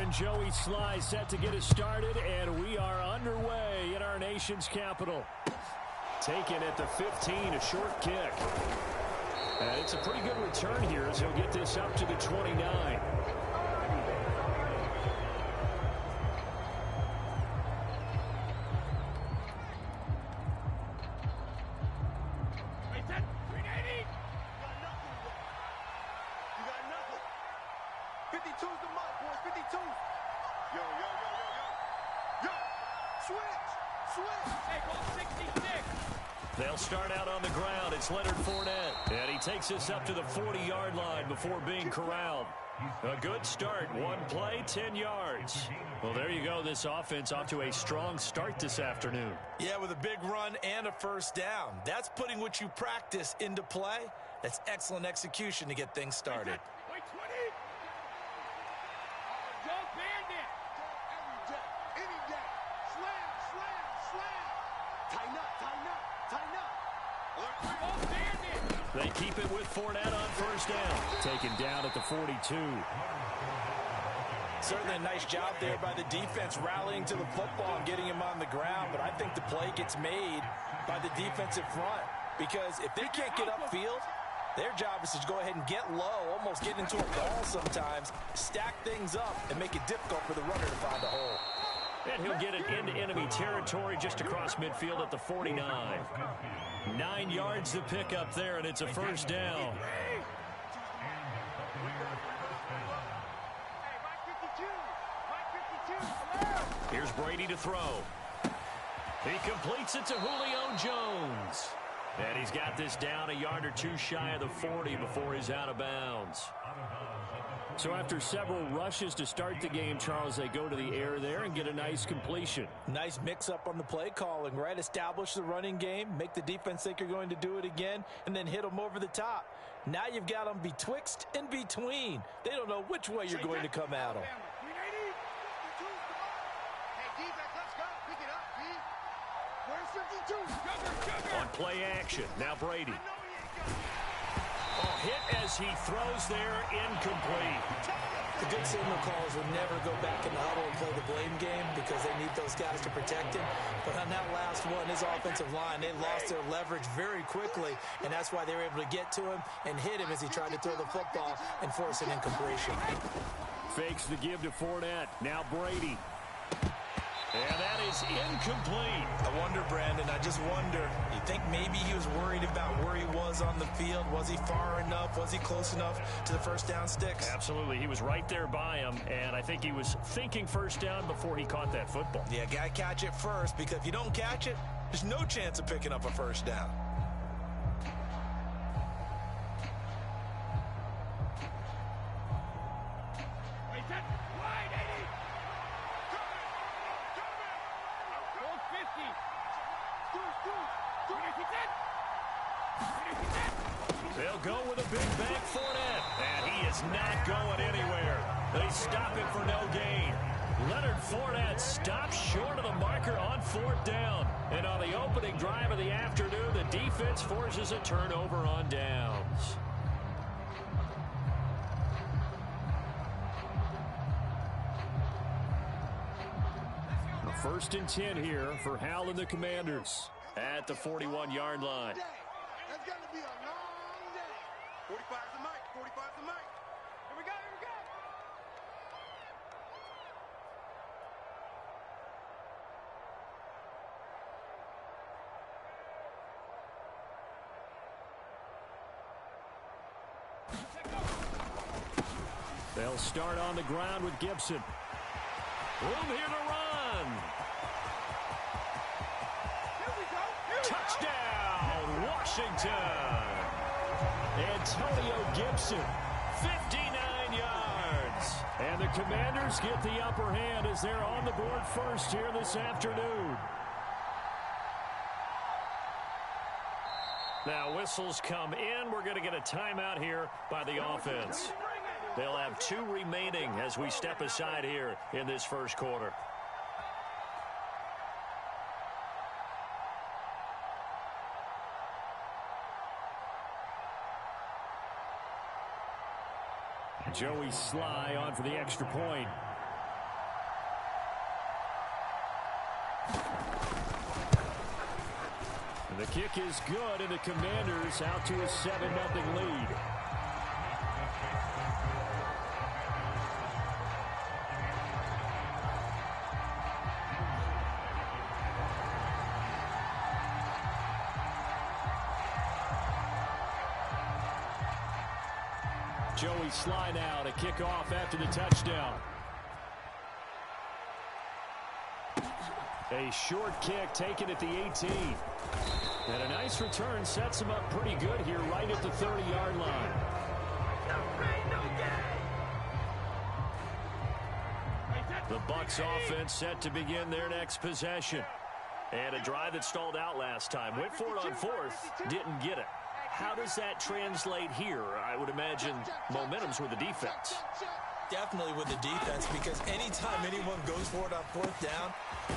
And Joey Sly set to get us started, and we are underway in our nation's capital. Taken at the 15, a short kick. And it's a pretty good return here as he'll get this up to the 29. They'll start out on the ground. It's Leonard Fournette. And he takes us up to the 40-yard line before being corralled. A good start. One play, 10 yards. Well, there you go. This offense off to a strong start this afternoon. Yeah, with a big run and a first down. That's putting what you practice into play. That's excellent execution to get things started. They keep it with Fournette on first down. Taken down at the 42. Certainly a nice job there by the defense rallying to the football and getting him on the ground. But I think the play gets made by the defensive front. Because if they can't get upfield, their job is to go ahead and get low, almost get into a ball sometimes, stack things up, and make it difficult for the runner to find a hole. And he'll get it into enemy territory just across midfield at the 49. 9 yards to pick up there, and it's a first down. Here's Brady to throw. He completes it to Julio Jones. And he's got this down a yard or two shy of the 40 before he's out of bounds. So after several rushes to start the game, Charles, they go to the air there and get a nice completion. Nice mix-up on the play calling, right? Establish the running game, make the defense think you're going to do it again, and then hit them over the top. Now you've got them betwixt and between. They don't know which way you're going to come at them. On play action, now Brady. Oh, hit as he throws there, incomplete. The good signal callers would never go back in the huddle and play the blame game because they need those guys to protect him. But on that last one, his offensive line, they lost their leverage very quickly, and that's why they were able to get to him and hit him as he tried to throw the football and force an incompletion. Fakes the give to Fournette. Now Brady. And that is incomplete. I wonder, Brandon, I just wonder, you think maybe he was worried about where he was on the field? Was he far enough? Was he close enough to the first down sticks? Absolutely. He was right there by him, and I think he was thinking first down before he caught that football. Yeah, got to catch it first, because if you don't catch it, there's no chance of picking up a first down. They'll go with a big bank Fournette, and he is not going anywhere. They stop him for no gain. Leonard Fournette stops short of the marker on fourth down. And on the opening drive of the afternoon, the defense forces a turnover on downs. A 1st and 10 here for Hal and the Commanders at the 41-yard line. That's got to be a long day. 45's the mic. 45's the mic. Here we go. Here we go. They'll start on the ground with Gibson. Room here to run. Here we go. Touchdown, Washington. Antonio Gibson, 59 yards. And the Commanders get the upper hand as they're on the board first here this afternoon. Now whistles come in. We're going to get a timeout here by the offense. They'll have 2 remaining as we step aside here in this first quarter. Joey Sly on for the extra point. The kick is good, and the Commanders out to a 7-0 lead. Joey slide out, a kickoff after the touchdown. A short kick taken at the 18. And a nice return sets him up pretty good here right at the 30-yard line. The Bucs offense set to begin their next possession. And a drive that stalled out last time. Went for it on fourth, didn't get it. How does that translate here? I would imagine momentum's with the defense. Definitely with the defense, because anytime anyone goes for it on fourth down,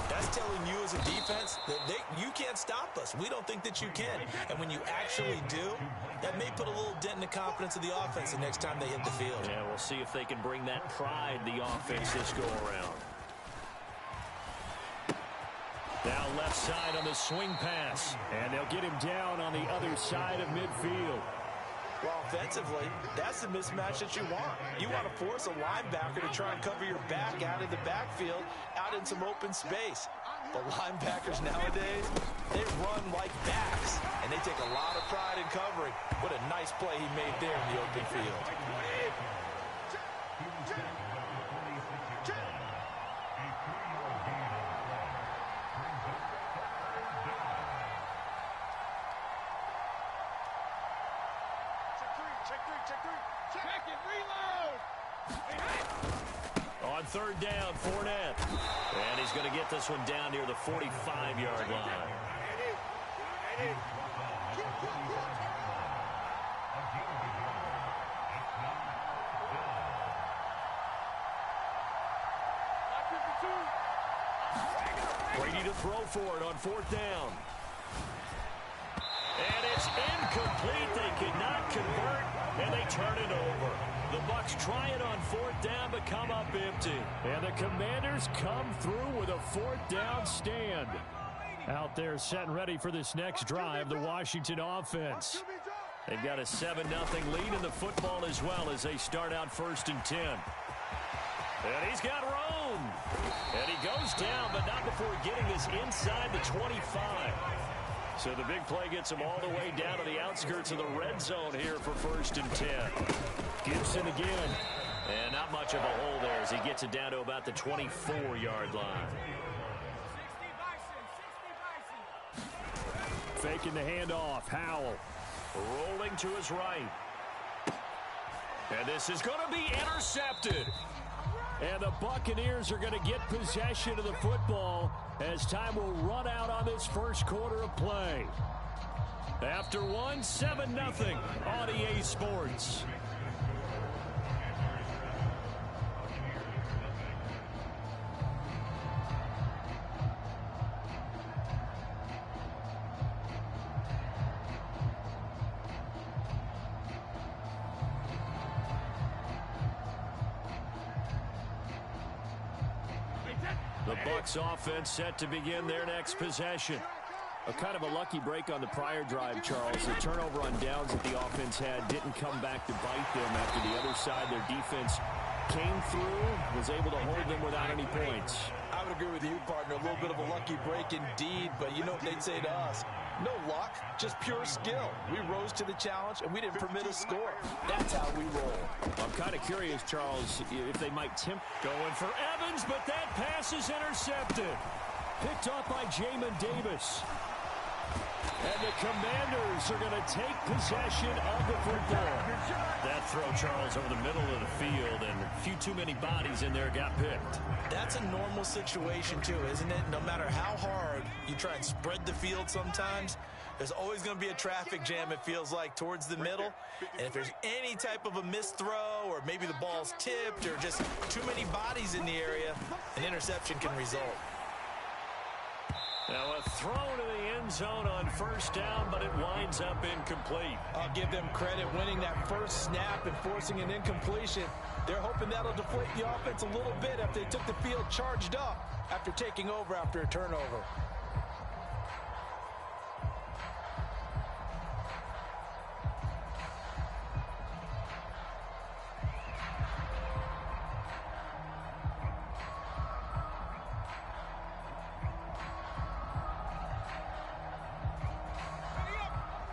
that's telling you as a defense that you can't stop us. We don't think that you can. And when you actually do, that may put a little dent in the confidence of the offense the next time they hit the field. Yeah, we'll see if they can bring that pride the offense this go around. Now left side on the swing pass. And they'll get him down on the other side of midfield. Well, offensively, that's the mismatch that you want. You want to force a linebacker to try and cover your back out in the backfield, out in some open space. But linebackers nowadays, they run like backs, and they take a lot of pride in covering. What a nice play he made there in the open field. Check it, reload. On third down, Fournette. And he's going to get this one down near the 45-yard line. Brady to throw for it on fourth down. And it's incomplete. They could not convert, and they turn it over. The Bucs try it on fourth down, but come up empty. And the Commanders come through with a fourth down stand. Out there set and ready for this next drive, the Washington offense. They've got a 7-0 lead in the football as well as they start out 1st and 10. And he's got room. And he goes down, but not before getting this inside the 25. So the big play gets him all the way down to the outskirts of the red zone here for 1st and 10. Gibson again. And not much of a hole there as he gets it down to about the 24-yard line. Faking the handoff. Howell rolling to his right. And this is going to be intercepted. And the Buccaneers are going to get possession of the football as time will run out on this first quarter of play. After one, 7-0 on EA Sports. The Bucs offense set to begin their next possession. A kind of a lucky break on the prior drive, Charles. The turnover on downs that the offense had didn't come back to bite them after the other side. Their defense came through, was able to hold them without any points. I would agree with you, partner. A little bit of a lucky break indeed, but you know what they'd say to us. No luck, just pure skill. We rose to the challenge, and we didn't permit a score. That's how we roll. I'm kind of curious, Charles, if they might tempt. Going for Evans, but that pass is intercepted. Picked off by Jamin Davis. And the Commanders are going to take possession of the football. That throw, Charles, over the middle of the field, and a few too many bodies in there got picked. That's a normal situation, too, isn't it? No matter how hard you try and spread the field sometimes, there's always going to be a traffic jam, it feels like, towards the middle. And if there's any type of a missed throw, or maybe the ball's tipped, or just too many bodies in the area, an interception can result. Now a throw to the end zone on first down, but it winds up incomplete. I'll give them credit winning that first snap and forcing an incompletion. They're hoping that'll deflate the offense a little bit after they took the field charged up after taking over after a turnover.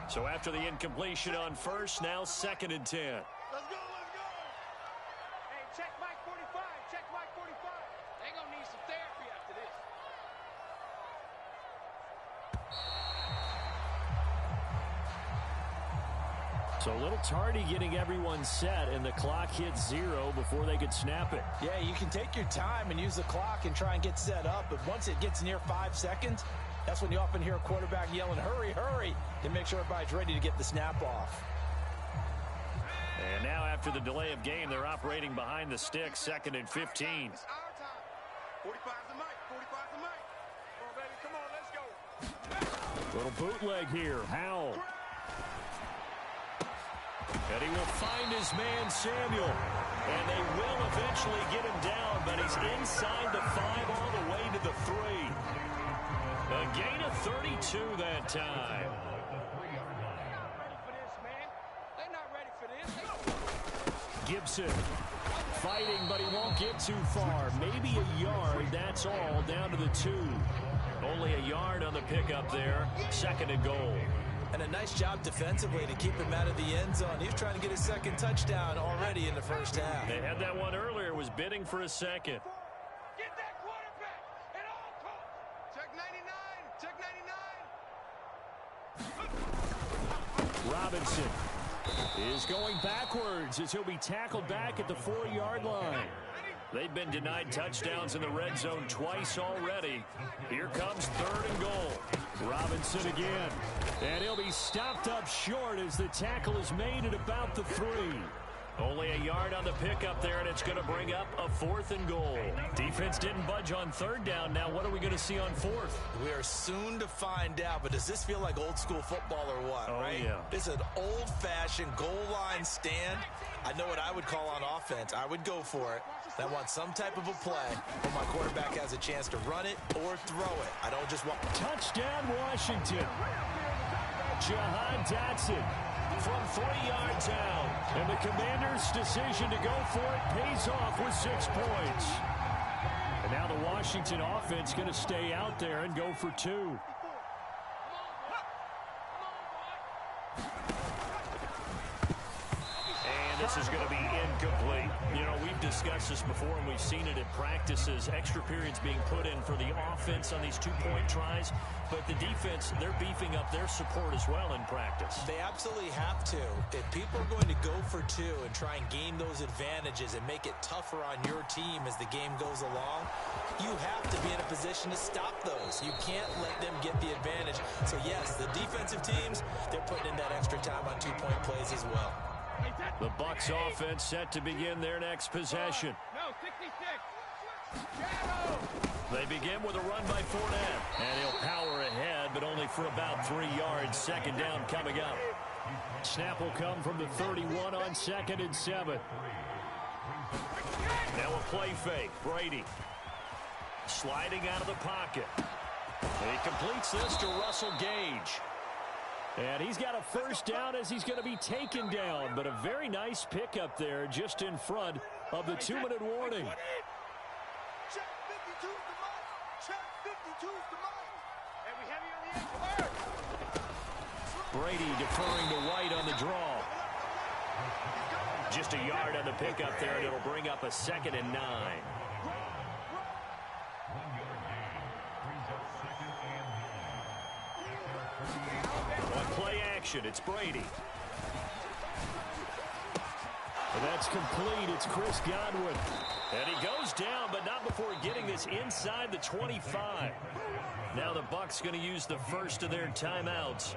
So after the incompletion on first, now 2nd and 10. Let's go, let's go. Hey, check Mike 45. Check Mike 45. They gonna need some therapy after this. So a little tardy getting everyone set, and the clock hits 0 before they could snap it. Yeah, you can take your time and use the clock and try and get set up, but once it gets near 5 seconds, that's when you often hear a quarterback yelling, hurry, hurry, to make sure everybody's ready to get the snap off. And now after the delay of game, they're operating behind the stick, 2nd and 15. It's our time. 45's the mic. 45's the mic. Come on, baby. Come on, let's go. Little bootleg here. Howell. And he will find his man, Samuel. And they will eventually get him down, but he's inside the 5 all the way to the 3. A gain of 32 that time. They're not ready for this, man. They're not ready for this. Gibson fighting, but he won't get too far. Maybe a yard, that's all, down to the 2. Only a yard on the pickup there. 2nd and goal. And a nice job defensively to keep him out of the end zone. He was trying to get his 2nd touchdown already in the first half. They had that one earlier, was bidding for a 2nd. Get that quarterback at all costs. Check 99. Check 99. Robinson is going backwards as he'll be tackled back at the 4-yard line. They've been denied touchdowns in the red zone twice already. Here comes 3rd and goal. Robinson again. And he'll be stopped up short as the tackle is made at about the 3. Only a yard on the pickup there, and it's going to bring up a 4th and goal. Defense didn't budge on 3rd down. Now what are we going to see on 4th? We are soon to find out, but does this feel like old school football or what, right? Yeah. This is an old-fashioned goal line stand. I know what I would call on offense. I would go for it. I want some type of a play where my quarterback has a chance to run it or throw it. I don't just want... Touchdown, Washington. Jahan Dotson from 3 yards out. And the Commanders' decision to go for it pays off with 6 points. And now the Washington offense going to stay out there and go for 2. This is going to be incomplete. You know, we've discussed this before, and we've seen it at practices. Extra periods being put in for the offense on these 2-point tries. But the defense, they're beefing up their support as well in practice. They absolutely have to. If people are going to go for 2 and try and gain those advantages and make it tougher on your team as the game goes along, you have to be in a position to stop those. You can't let them get the advantage. So, yes, the defensive teams, they're putting in that extra time on 2-point plays as well. The Bucs offense set to begin their next possession. No, 66. They begin with a run by Fournette. And he'll power ahead, but only for about 3 yards. 2nd down coming up. Snap will come from the 31 on 2nd and 7. Now a play fake. Brady sliding out of the pocket. And he completes this to Russell Gage. And he's got a 1st down as he's going to be taken down. But a very nice pickup there just in front of the 2-minute warning. Check 52's the mic. Check 52's the mic. And we heavy on the edge. Brady deferring to White on the draw. Just a yard on the pickup there, and it'll bring up a 2nd and 9. On play action, it's Brady. And that's complete. It's Chris Godwin. And he goes down, but not before getting this inside the 25. Now the Bucs going to use the first of their timeouts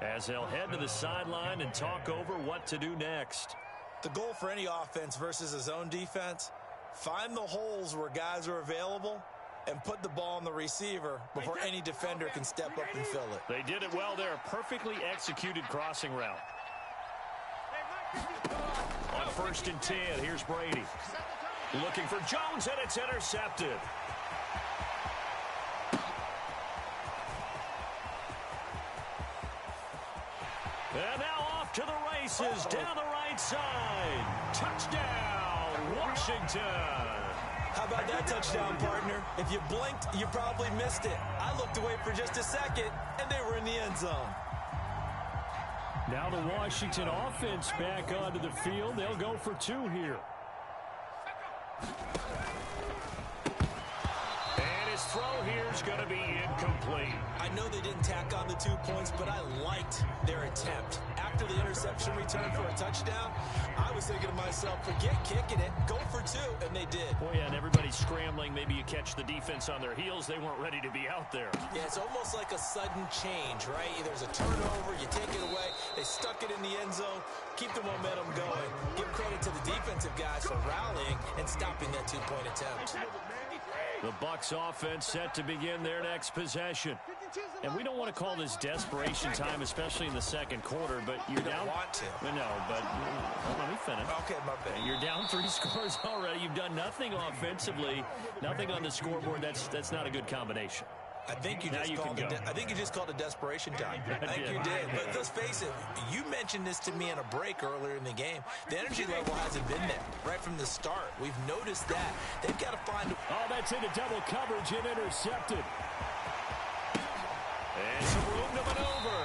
as they'll head to the sideline and talk over what to do next. The goal for any offense versus a zone defense, find the holes where guys are available and put the ball on the receiver before any defender can step up and fill it. They did it well there. A perfectly executed crossing route. On 1st and 10, here's Brady. Looking for Jones, and it's intercepted. And now off to the races, down the right side. Touchdown, Washington. How about that touchdown, partner? If you blinked, you probably missed it. I looked away for just a second, and they were in the end zone. Now the Washington offense back onto the field. They'll go for 2 here. And his throw here is going to be incomplete. I know they didn't tack on the 2 points, but I liked their attempt. After the interception return for a touchdown, I was thinking to myself, forget kicking it, go for 2, and they did. Oh, yeah, and everybody's scrambling. Maybe you catch the defense on their heels. They weren't ready to be out there. Yeah, it's almost like a sudden change, right? There's a turnover, you take it away, they stuck it in the end zone, keep the momentum going. Give credit to the defensive guys for rallying and stopping that 2-point attempt. The Bucs offense set to begin their next possession. And we don't want to call this desperation time, especially in the second quarter, but you're down. Want to. No, but let me finish. Okay, my bad. You're down 3 scores already. You've done nothing offensively, nothing on the scoreboard. That's not a good combination. I think you just called it desperation time. I think you did. But let's face it, you mentioned this to me in a break earlier in the game. The energy level hasn't been there right from the start. We've noticed that. They've got to find... Oh, that's into double coverage and intercepted. And some room to maneuver.